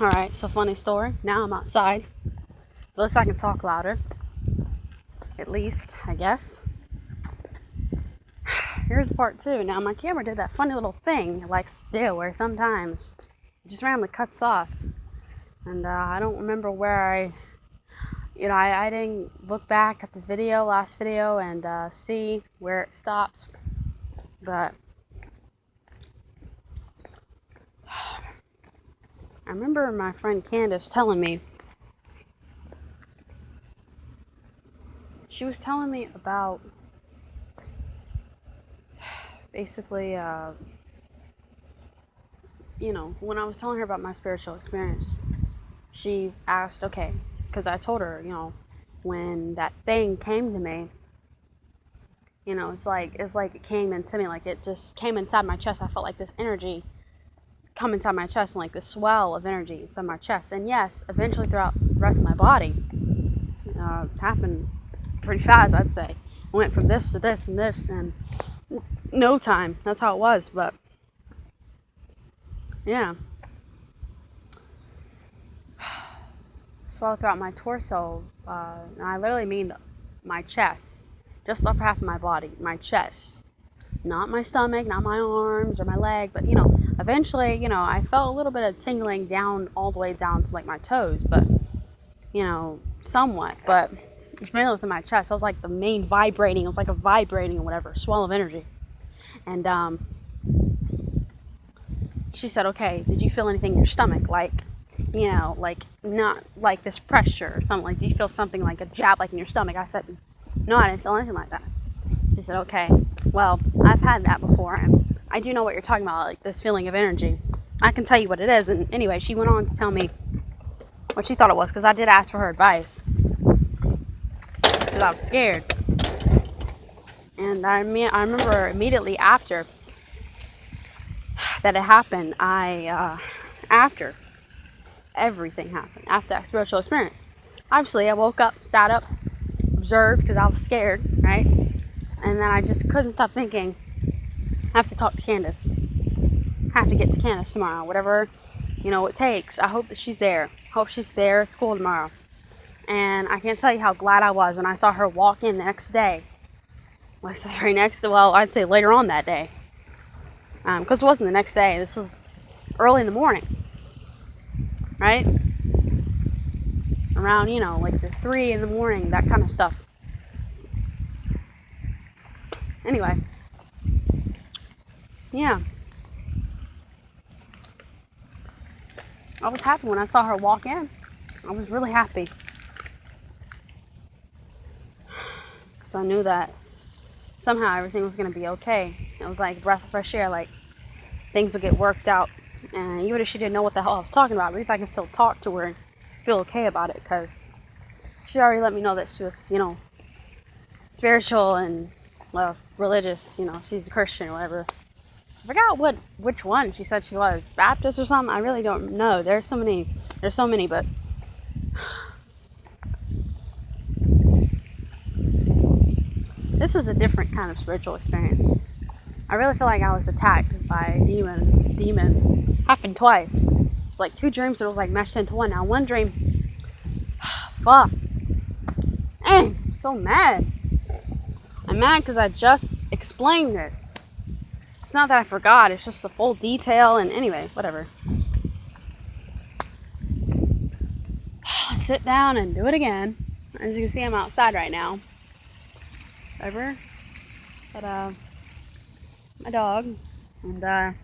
Alright, so funny story. Now I'm outside. At least I can talk louder. At least, I guess. Here's part two. Now, my camera did that funny little thing, like still, where sometimes it just randomly cuts off. And I don't remember where I didn't look back at the last video, and see where it stopped. But I remember my friend Candace telling me, she was telling me about basically, when I was telling her about my spiritual experience, she asked, okay, because I told her, when that thing came to me, it's like it came into me, like it just came inside my chest. I felt like this energy come inside my chest, and like this swell of energy inside my chest. And yes, eventually throughout the rest of my body, happened pretty fast, I'd say. I went from this to this and this, and no time. That's how it was. But yeah, swell throughout my torso. And I literally mean my chest, just the upper half of my body, my chest. Not my stomach, not my arms or my leg, but eventually, I felt a little bit of tingling down, all the way down to like my toes, but somewhat, but it's mainly within my chest. It was like the main vibrating. It was like a vibrating or whatever, swell of energy. And she said, okay, did you feel anything in your stomach? Like, like not like this pressure or something. Like, do you feel something like a jab like in your stomach? I said, no, I didn't feel anything like that. She said, okay, well, I've had that before, and I do know what you're talking about, like this feeling of energy. I can tell you what it is. And anyway, she went on to tell me what she thought it was, because I did ask for her advice, because I was scared. And I remember immediately after that it happened, after everything happened, after that spiritual experience, obviously I woke up, sat up, observed, because I was scared, right? And then I just couldn't stop thinking, I have to talk to Candace. I have to get to Candace tomorrow, whatever, it takes. I hope that she's there. Hope she's there at school tomorrow. And I can't tell you how glad I was when I saw her walk in the next day. Like the very next, I'd say later on that day. Because it wasn't the next day. This was early in the morning. Right? Around, like the 3 in the morning, that kind of stuff. Anyway. Yeah. I was happy when I saw her walk in. I was really happy. Because I knew that somehow everything was going to be okay. It was like a breath of fresh air, like things would get worked out. And even if she didn't know what the hell I was talking about, at least I can still talk to her and feel okay about it, because she already let me know that she was, spiritual and, well, religious, she's a Christian or whatever. I forgot which one she said she was, Baptist or something. I really don't know. There's so many, but this is a different kind of spiritual experience. I really feel like I was attacked by demons. Happened twice. It was like 2 dreams that was like meshed into one. Now one dream, fuck. Dang, I'm so mad. I'm mad because I just explained this. It's not that I forgot, it's just the full detail, and anyway, whatever. Sit down and do it again. As you can see, I'm outside right now. Whatever. But, my dog. And,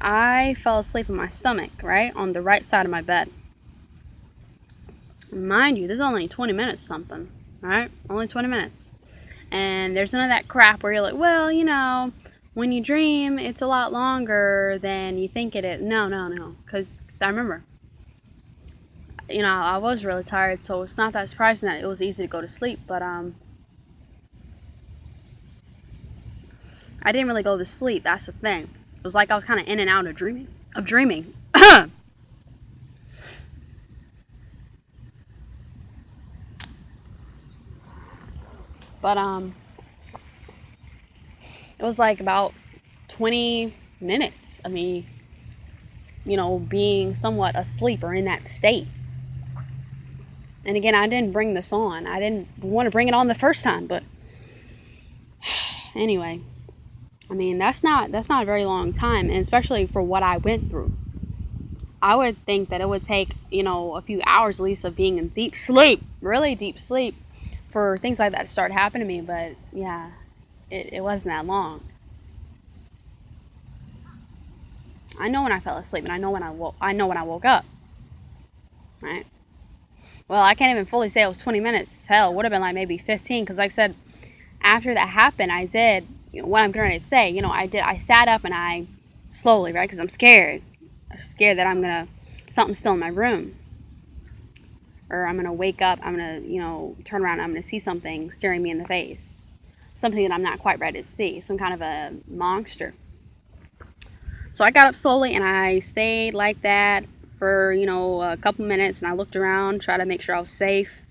I fell asleep in my stomach, right? On the right side of my bed. Mind you, this is only 20 minutes something, right? Only 20 minutes. And there's none of that crap where you're like, well, when you dream, it's a lot longer than you think it is. No. Because I remember, I was really tired, so it's not that surprising that it was easy to go to sleep. But I didn't really go to sleep. That's the thing. It was like I was kind of in and out of dreaming. But it was like about 20 minutes of me, being somewhat asleep or in that state. And again, I didn't bring this on. I didn't want to bring it on the first time, but anyway, that's not a very long time, and especially for what I went through. I would think that it would take, a few hours at least of being in deep sleep, really deep sleep, for things like that to start happening to me. But yeah, it wasn't that long. I know when I fell asleep, and I know when I woke up. Right? Well, I can't even fully say it was 20 minutes. Hell, it would have been like maybe 15, because like I said, after that happened, I did, what I'm going to say, I sat up and I slowly, right, because I'm scared. I'm scared that something's still in my room. Or I'm going to wake up, I'm going to, turn around, and I'm going to see something staring me in the face. Something that I'm not quite ready to see. Some kind of a monster. So I got up slowly and I stayed like that for, a couple minutes, and I looked around, tried to make sure I was safe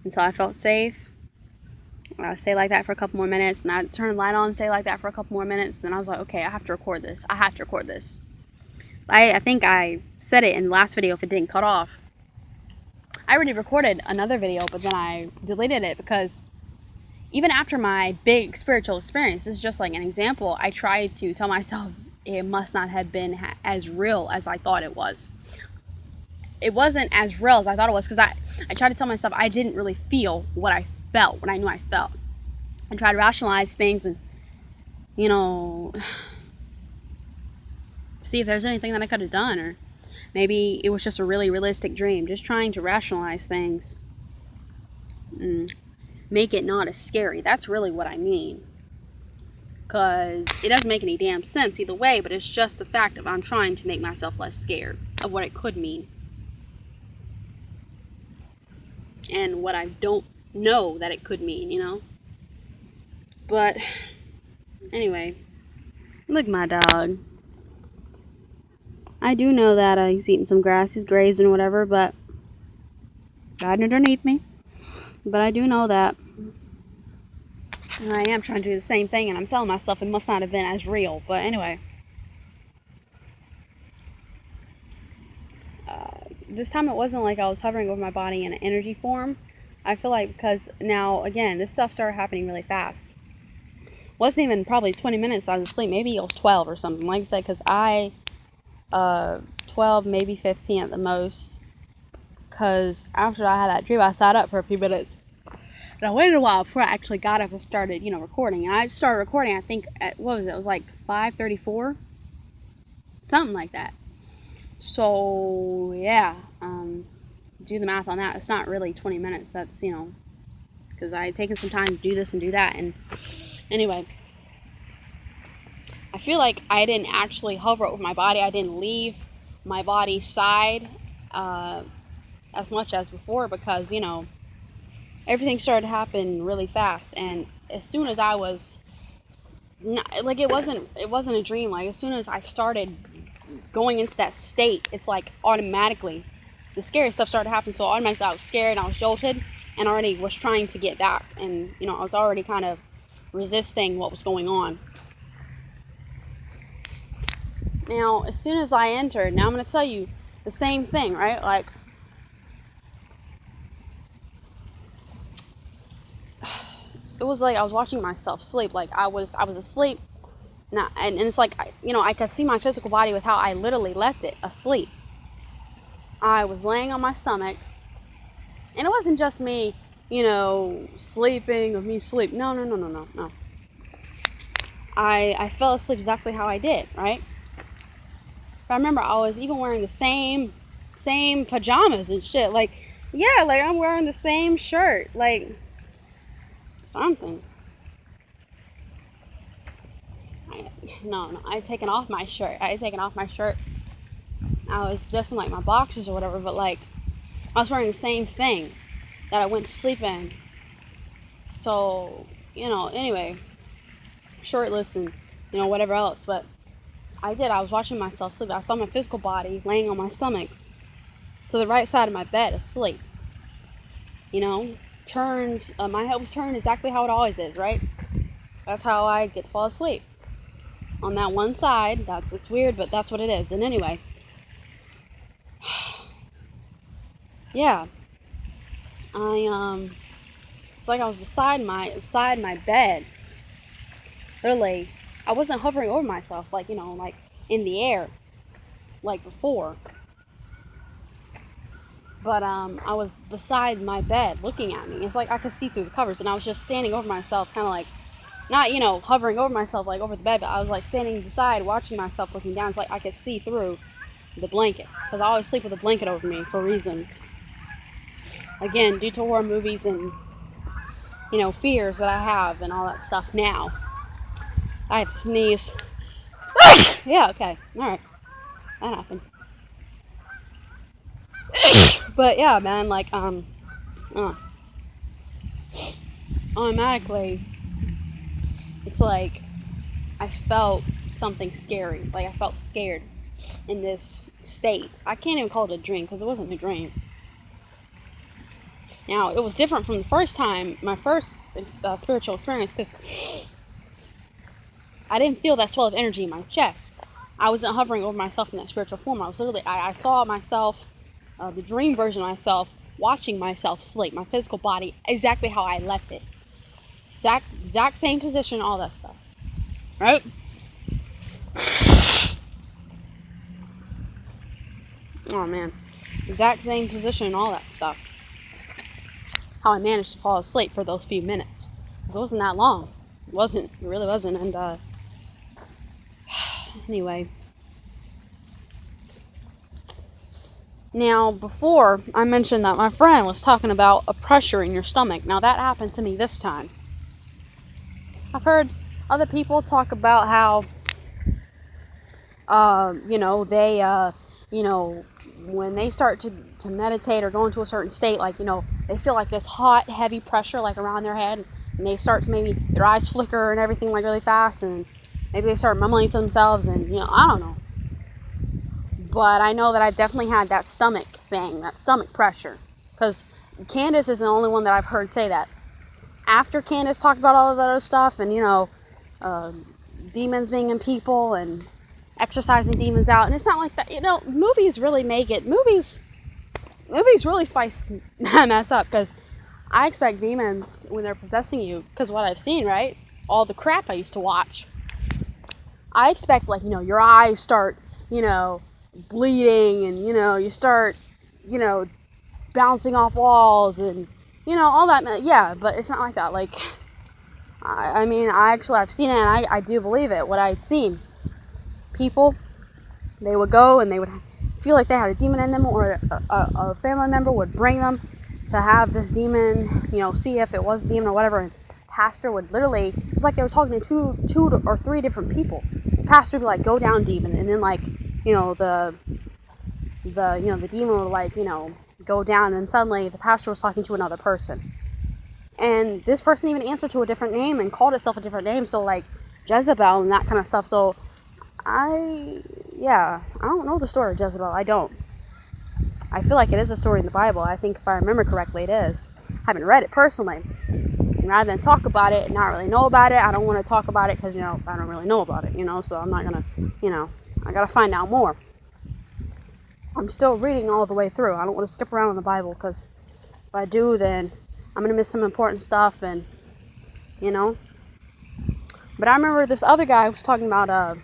until I felt safe. I stayed like that for a couple more minutes, and I turned the light on and stayed like that for a couple more minutes, and I was like, okay, I have to record this. I think I said it in the last video if it didn't cut off. I already recorded another video, but then I deleted it because even after my big spiritual experience, this is just like an example, I tried to tell myself it must not have been as real as I thought it was. It wasn't as real as I thought it was, because I tried to tell myself I didn't really feel what I felt when I knew I felt. I tried to rationalize things and, see if there's anything that I could have done, or maybe it was just a really realistic dream. Just trying to rationalize things. Make it not as scary. That's really what I mean. Because it doesn't make any damn sense either way, but it's just the fact of I'm trying to make myself less scared of what it could mean. And what I don't know that it could mean, But, anyway. Look at my dog. I do know that he's eating some grass, he's grazing or whatever, but God underneath me. But I do know that. And I am trying to do the same thing, and I'm telling myself it must not have been as real. But anyway. This time it wasn't like I was hovering over my body in an energy form. I feel like because now, again, this stuff started happening really fast. Wasn't even probably 20 minutes I was asleep. Maybe it was 12 or something. Like I said, because 12, maybe 15 at the most. Because after I had that dream, I sat up for a few minutes. And I waited a while before I actually got up and started, recording. And I started recording, I think, at, what was it? It was like 5:34? Something like that. So, yeah. Do the math on that. It's not really 20 minutes. That's, because I had taken some time to do this and do that. And anyway, I feel like I didn't actually hover over my body. I didn't leave my body's side as much as before, because, everything started to happen really fast. And as soon as I was, it wasn't a dream. Like, as soon as I started going into that state, it's like automatically the scary stuff started to happen. So automatically I was scared and I was jolted and already was trying to get back. And, I was already kind of resisting what was going on. Now, as soon as I entered, now I'm going to tell you the same thing, right? Like, it was like I was watching myself sleep. Like, I was asleep. Now, and it's like, I could see my physical body with how I literally left it asleep. I was laying on my stomach. And it wasn't just me, sleeping of me sleep. No. I fell asleep exactly how I did, right? But I remember I was even wearing the same pajamas and shit. Like, yeah, like I'm wearing the same shirt. Like, something. No, I had taken off my shirt. I was just in like my boxers or whatever, but like I was wearing the same thing that I went to sleep in. So, anyway, shirtless and, whatever else. But I was watching myself sleep. I saw my physical body laying on my stomach to the right side of my bed asleep. Turned, my head was turned exactly how it always is, right? That's how I get to fall asleep. on that one side. It's weird, but that's what it is. And anyway, yeah, it's like I was beside my bed. Literally, I wasn't hovering over myself, like, like in the air, like before. But I was beside my bed, looking at me. It's like I could see through the covers, and I was just standing over myself, kind of like, not, hovering over myself, like over the bed, but I was like standing beside, watching myself, looking down, so like I could see through the blanket, because I always sleep with a blanket over me for reasons. Again, due to horror movies and, fears that I have and all that stuff now. I had to sneeze. Yeah, okay. Alright. That happened. But yeah, man, like, automatically, it's like I felt something scary. Like, I felt scared in this state. I can't even call it a dream, because it wasn't a dream. Now, it was different from the first time, my first spiritual experience, because I didn't feel that swell of energy in my chest. I wasn't hovering over myself in that spiritual form. I was literally, I saw myself, the dream version of myself, watching myself sleep, my physical body, exactly how I left it. Exact same position, all that stuff. Right? Oh man. Exact same position, all that stuff. How I managed to fall asleep for those few minutes. Because it wasn't that long. It wasn't. It really wasn't. And, anyway. Now, before, I mentioned that my friend was talking about a pressure in your stomach. Now, that happened to me this time. I've heard other people talk about how, they, when they start to meditate or go into a certain state, like, they feel like this hot, heavy pressure, like, around their head, and they start to maybe, their eyes flicker and everything, like, really fast, and maybe they start mumbling to themselves, and, I don't know. But I know that I've definitely had that stomach thing, that stomach pressure, because Candace is the only one that I've heard say that. After Candace talked about all of that other stuff, and, demons being in people, and exercising demons out, and it's not like that, movies really make it, movies really spice that mess up, because I expect demons, when they're possessing you, because what I've seen, right, all the crap I used to watch, I expect, like, your eyes start, bleeding, and, you start, bouncing off walls, and, all that, yeah, but it's not like that, like, I mean, I've seen it, and I do believe it, what I'd seen. People, they would go and they would feel like they had a demon in them, or a family member would bring them to have this demon, see if it was a demon or whatever, and pastor would literally, it was like they were talking to two or three different people. The pastor would be like, go down, demon, and then, like, the demon would, like, go down, and then suddenly the pastor was talking to another person. And this person even answered to a different name and called itself a different name, so, like, Jezebel and that kind of stuff. So I don't know the story of Jezebel. I don't. I feel like it is a story in the Bible. I think if I remember correctly, it is. I haven't read it personally. And rather than talk about it and not really know about it, I don't want to talk about it because, I don't really know about it, so I'm not going to, I got to find out more. I'm still reading all the way through. I don't want to skip around in the Bible, because if I do, then I'm going to miss some important stuff, and, But I remember this other guy was talking about,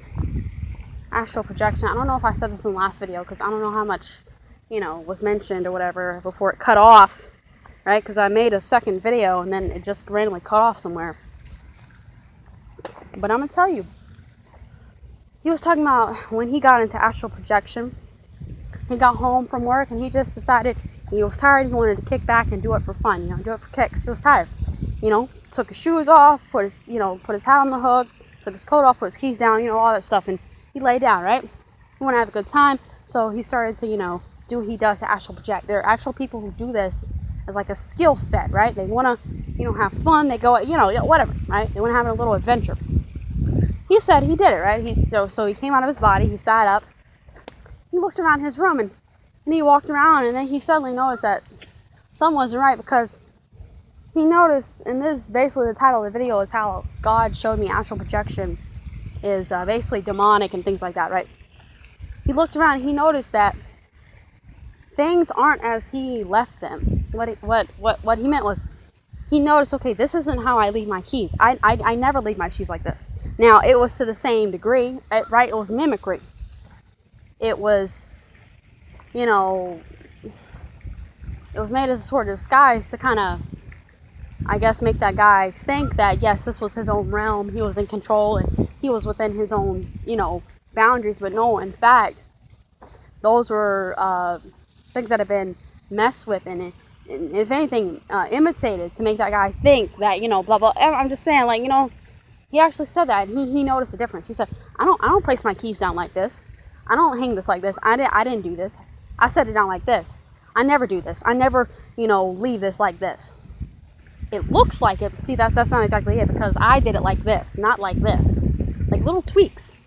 astral projection. I don't know if I said this in the last video, because I don't know how much, was mentioned or whatever before it cut off, right? Because I made a second video and then it just randomly cut off somewhere. But I'm going to tell you, he was talking about when he got into astral projection. He got home from work and he just decided he was tired. He wanted to kick back and do it for fun, do it for kicks. He was tired, took his shoes off, put his hat on the hook, took his coat off, put his keys down, all that stuff, and he lay down, right? He wanted to have a good time, so he started to, do what he does to astral project. There are actual people who do this as like a skill set, right? They want to, have fun. They go, whatever, right? They want to have a little adventure. He said he did it, right? So he came out of his body. He sat up. He looked around his room and he walked around, and then he suddenly noticed that something wasn't right, because he noticed, and this is basically the title of the video, is how God showed me astral projection is basically demonic and things like that, right? He looked around and he noticed that things aren't as he left them. What he meant was, he noticed, okay, this isn't how I leave my keys. I never leave my keys like this. Now, it was to the same degree, right? It was mimicry. It was, it was made as a sort of disguise to kind of, I guess, make that guy think that, yes, this was his own realm. He was in control and he was within his own, boundaries. But no, in fact, those were things that have been messed with and if anything, imitated to make that guy think that, blah, blah. I'm just saying, he actually said that. He noticed the difference. He said, I don't place my keys down like this. I don't hang this like this. I didn't do this. I set it down like this. I never do this. I never, leave this like this. It looks like it. See, that's not exactly it, because I did it like this, not like this. Like little tweaks.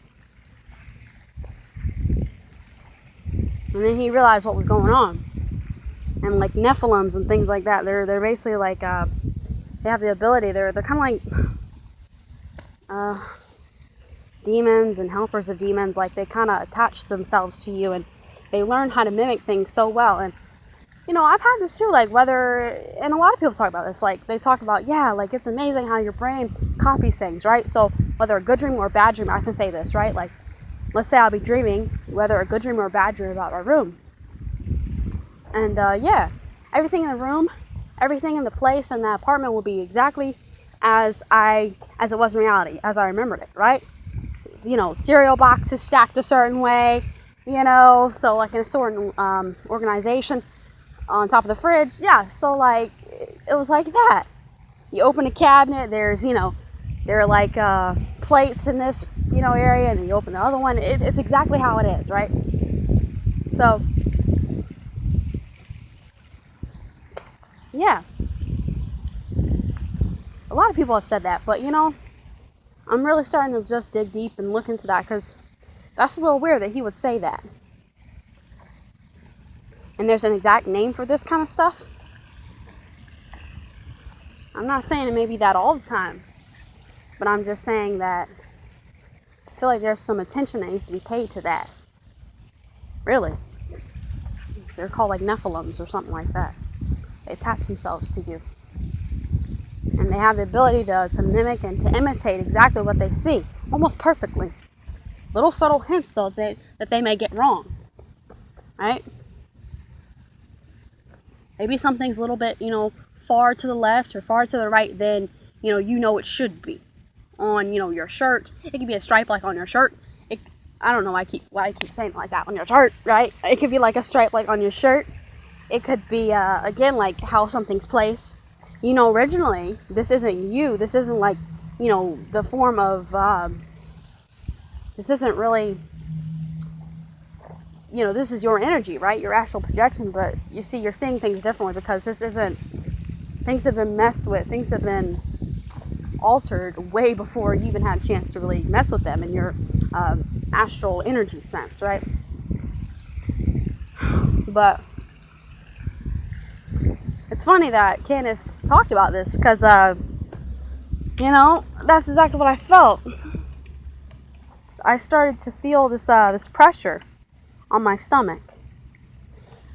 And then he realized what was going on. And like Nephilims and things like that, they're basically like, they have the ability, they're kind of like demons and helpers of demons. Like they kind of attach themselves to you and they learn how to mimic things so well. And I've had this too, like and a lot of people talk about this, like they talk about, yeah, like it's amazing how your brain copies things, right? So whether a good dream or a bad dream, I can say this, right? Like let's say I'll be dreaming, whether a good dream or a bad dream, about my room. And yeah, everything in the room, everything in the place and the apartment will be exactly as it was in reality, as I remembered it, right? Cereal boxes stacked a certain way, so like in a certain organization on top of the fridge. Yeah, so like it was like that. You open a cabinet, there's there are like plates in this area, and then you open the other one. It's exactly how it is, right? So yeah, a lot of people have said that, but I'm really starting to just dig deep and look into that, because that's a little weird that he would say that. And there's an exact name for this kind of stuff. I'm not saying it may be that all the time, but I'm just saying that I feel like there's some attention that needs to be paid to that. Really. They're called like Nephilims or something like that. They attach themselves to you. And they have the ability to mimic and to imitate exactly what they see, almost perfectly. Little subtle hints, though, that they may get wrong. Right? Maybe something's a little bit, far to the left or far to the right than, it should be. On, your shirt. It could be a stripe like on your shirt. I don't know why I keep saying it like that, on your shirt, right? It could be like a stripe like on your shirt. It could be, again, like how something's placed. Originally, this isn't you. This isn't like, the form of, this isn't really, this is your energy, right? Your astral projection, but you're seeing things differently because things have been messed with. Things have been altered way before you even had a chance to really mess with them in your astral energy sense, right? But it's funny that Candace talked about this because, that's exactly what I felt. I started to feel this pressure on my stomach.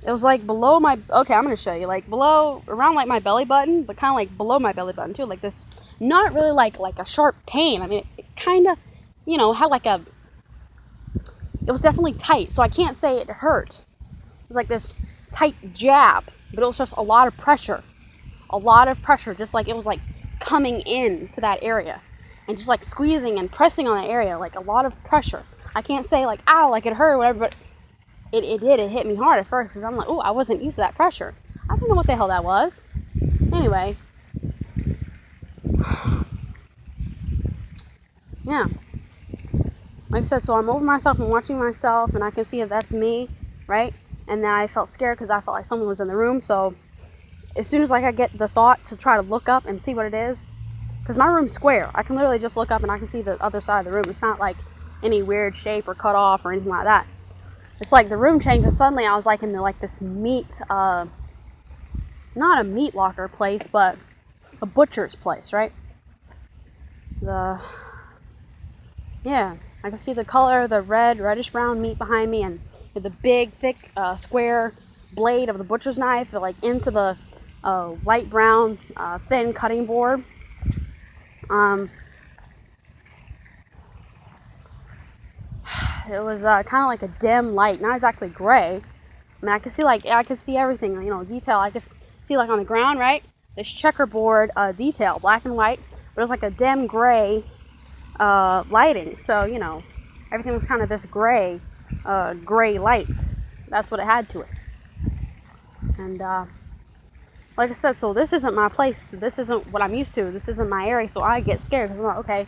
It was like below my, okay, I'm going to show you, like below, around like my belly button, but kind of like below my belly button too, like this, not really like a sharp pain. I mean, it kind of, had like it was definitely tight, so I can't say it hurt. It was like this tight jab, but it was just a lot of pressure, just like it was like coming in to that area and just like squeezing and pressing on the area, like a lot of pressure. I can't say like, ow, like it hurt or whatever, but it did. It hit me hard at first because I'm like, oh, I wasn't used to that pressure. I don't know what the hell that was. Anyway. Yeah. Like I said, so I'm over myself and watching myself, and I can see that that's me, right? And then I felt scared because I felt like someone was in the room. So as soon as like I get the thought to try to look up and see what it is, because my room's square. I can literally just look up and I can see the other side of the room. It's not like any weird shape or cut off or anything like that. It's like the room changed and suddenly I was like in this meat, not a meat locker place, but a butcher's place, right? Yeah, I can see the color, the reddish brown meat behind me, and the big, thick, square blade of the butcher's knife, like into the light brown, thin cutting board. It was kind of like a dim light, not exactly gray. I mean, I could see everything, you know, detail. I could see like on the ground, right? This checkerboard detail, black and white, but it was like a dim gray lighting. So, you know, everything was kind of this gray light. That's what it had to it. And like I said, so this isn't my place. This isn't what I'm used to. This isn't my area. So I get scared because I'm like, okay,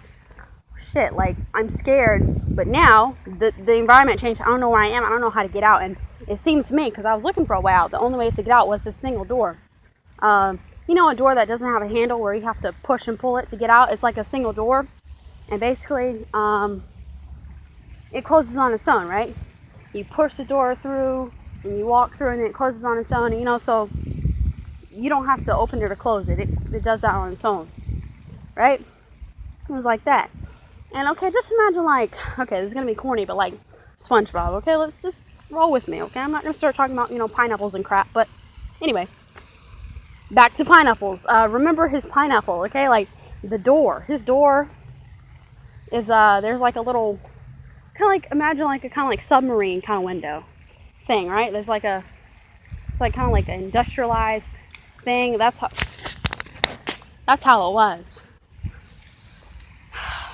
shit, like I'm scared. But now the environment changed. I don't know where I am. I don't know how to get out. And it seems to me, because I was looking for a way out, the only way to get out was this single door. You know, a door that doesn't have a handle where you have to push and pull it to get out. It's like a single door. And basically, it closes on its own, right? You push the door through and you walk through and then it closes on its own. You know, so you don't have to open it or close it. It does that on its own, right? It was like that. And okay, just imagine like, okay, this is going to be corny, but like SpongeBob, okay? Let's just roll with me, okay? I'm not going to start talking about, you know, pineapples and crap, but anyway. Back to pineapples. Remember his pineapple, okay? Like the door. His door is there's like a little kind of like, imagine like a kind of like submarine kind of window thing, right? There's like it's like kind of like an industrialized thing. That's how it was.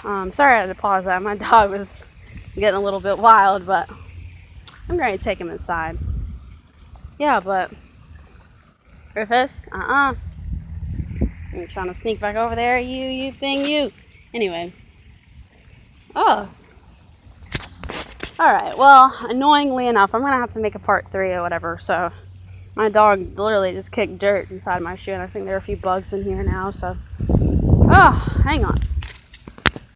Sorry I had to pause that. My dog was getting a little bit wild, but I'm ready to take him inside. Yeah, but Rufus, you're trying to sneak back over there, you thing, you. Anyway. Oh. Alright, well, annoyingly enough, I'm going to have to make a part 3 or whatever, so my dog literally just kicked dirt inside my shoe, and I think there are a few bugs in here now, so. Oh, hang on.